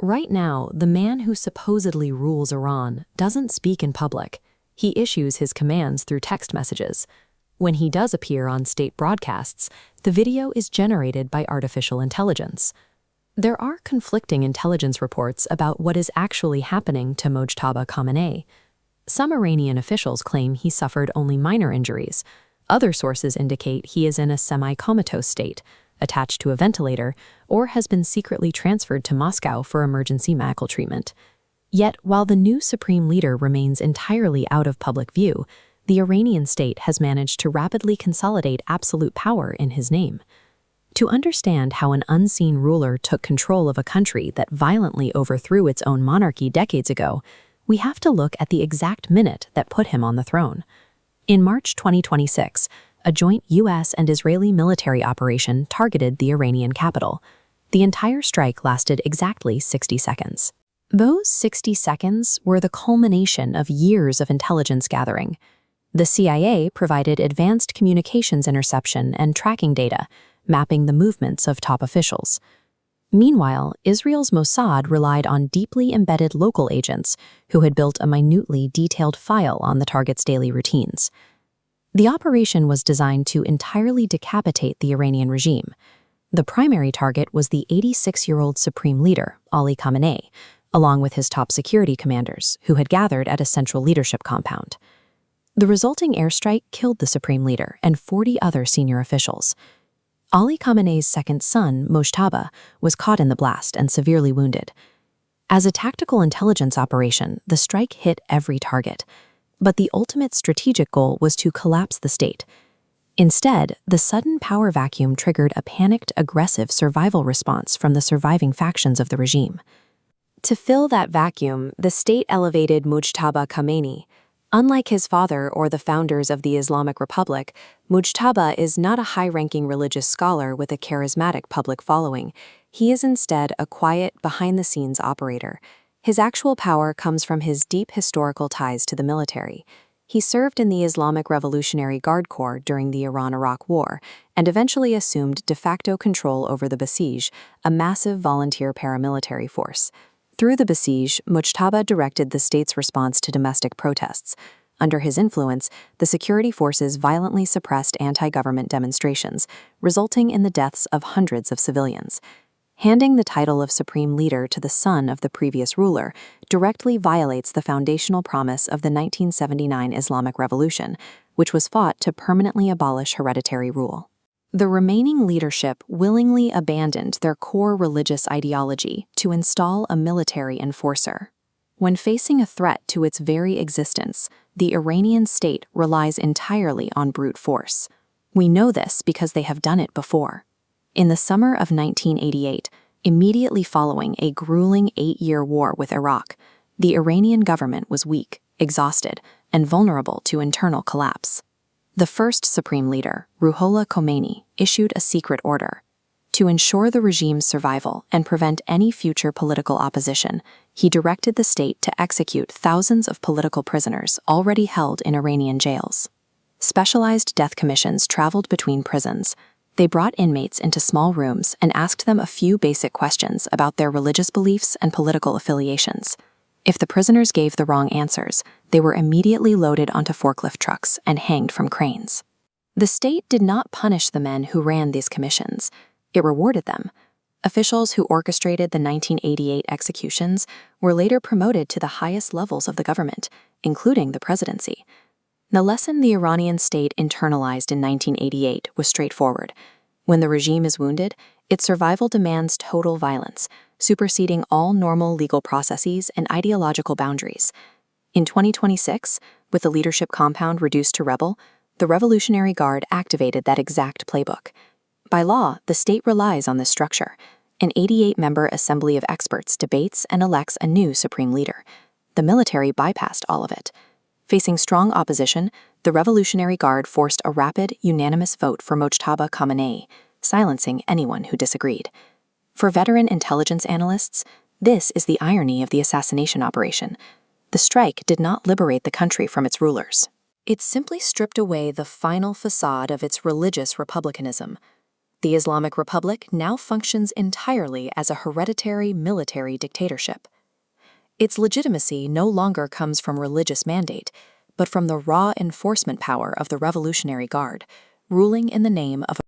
Right now, the man who supposedly rules Iran doesn't speak in public. He issues his commands through text messages. When he does appear on state broadcasts, the video is generated by artificial intelligence. There are conflicting intelligence reports about what is actually happening to Mojtaba Khamenei. Some Iranian officials claim he suffered only minor injuries. Other sources indicate he is in a semi-comatose state, attached to a ventilator, or has been secretly transferred to Moscow for emergency medical treatment. Yet, while the new supreme leader remains entirely out of public view, the Iranian state has managed to rapidly consolidate absolute power in his name. To understand how an unseen ruler took control of a country that violently overthrew its own monarchy decades ago, we have to look at the exact minute that put him on the throne. In March 2026, a joint U.S. and Israeli military operation targeted the Iranian capital. The entire strike lasted exactly 60 seconds. Those 60 seconds were the culmination of years of intelligence gathering. The CIA provided advanced communications interception and tracking data, mapping the movements of top officials. Meanwhile, Israel's Mossad relied on deeply embedded local agents who had built a minutely detailed file on the target's daily routines. The operation was designed to entirely decapitate the Iranian regime. The primary target was the 86-year-old supreme leader, Ali Khamenei, along with his top security commanders, who had gathered at a central leadership compound. The resulting airstrike killed the supreme leader and 40 other senior officials. Ali Khamenei's second son, Mojtaba, was caught in the blast and severely wounded. As a tactical intelligence operation, the strike hit every target. But the ultimate strategic goal was to collapse the state. Instead, the sudden power vacuum triggered a panicked, aggressive survival response from the surviving factions of the regime. To fill that vacuum, the state elevated Mojtaba Khamenei. Unlike his father or the founders of the Islamic Republic, Mojtaba is not a high-ranking religious scholar with a charismatic public following. He is instead a quiet, behind-the-scenes operator. His actual power comes from his deep historical ties to the military. He served in the Islamic Revolutionary Guard Corps during the Iran-Iraq War and eventually assumed de facto control over the Basij, a massive volunteer paramilitary force. Through the Basij, Mojtaba directed the state's response to domestic protests. Under his influence, the security forces violently suppressed anti-government demonstrations, resulting in the deaths of hundreds of civilians. Handing the title of supreme leader to the son of the previous ruler directly violates the foundational promise of the 1979 Islamic Revolution, which was fought to permanently abolish hereditary rule. The remaining leadership willingly abandoned their core religious ideology to install a military enforcer. When facing a threat to its very existence, the Iranian state relies entirely on brute force. We know this because they have done it before. In the summer of 1988, immediately following a grueling 8-year war with Iraq, the Iranian government was weak, exhausted, and vulnerable to internal collapse. The first supreme leader, Ruhollah Khomeini, issued a secret order. To ensure the regime's survival and prevent any future political opposition, he directed the state to execute thousands of political prisoners already held in Iranian jails. Specialized death commissions traveled between prisons. They brought inmates into small rooms and asked them a few basic questions about their religious beliefs and political affiliations. If the prisoners gave the wrong answers, they were immediately loaded onto forklift trucks and hanged from cranes. The state did not punish the men who ran these commissions. It rewarded them. Officials who orchestrated the 1988 executions were later promoted to the highest levels of the government, including the presidency. The lesson the Iranian state internalized in 1988 was straightforward. When the regime is wounded, its survival demands total violence, superseding all normal legal processes and ideological boundaries. In 2026, with the leadership compound reduced to rebel, the Revolutionary Guard activated that exact playbook. By law, the state relies on this structure. An 88-member assembly of experts debates and elects a new supreme leader. The military bypassed all of it. Facing strong opposition, the Revolutionary Guard forced a rapid, unanimous vote for Mojtaba Khamenei, silencing anyone who disagreed. For veteran intelligence analysts, this is the irony of the assassination operation. The strike did not liberate the country from its rulers. It simply stripped away the final facade of its religious republicanism. The Islamic Republic now functions entirely as a hereditary military dictatorship. Its legitimacy no longer comes from religious mandate, but from the raw enforcement power of the Revolutionary Guard, ruling in the name of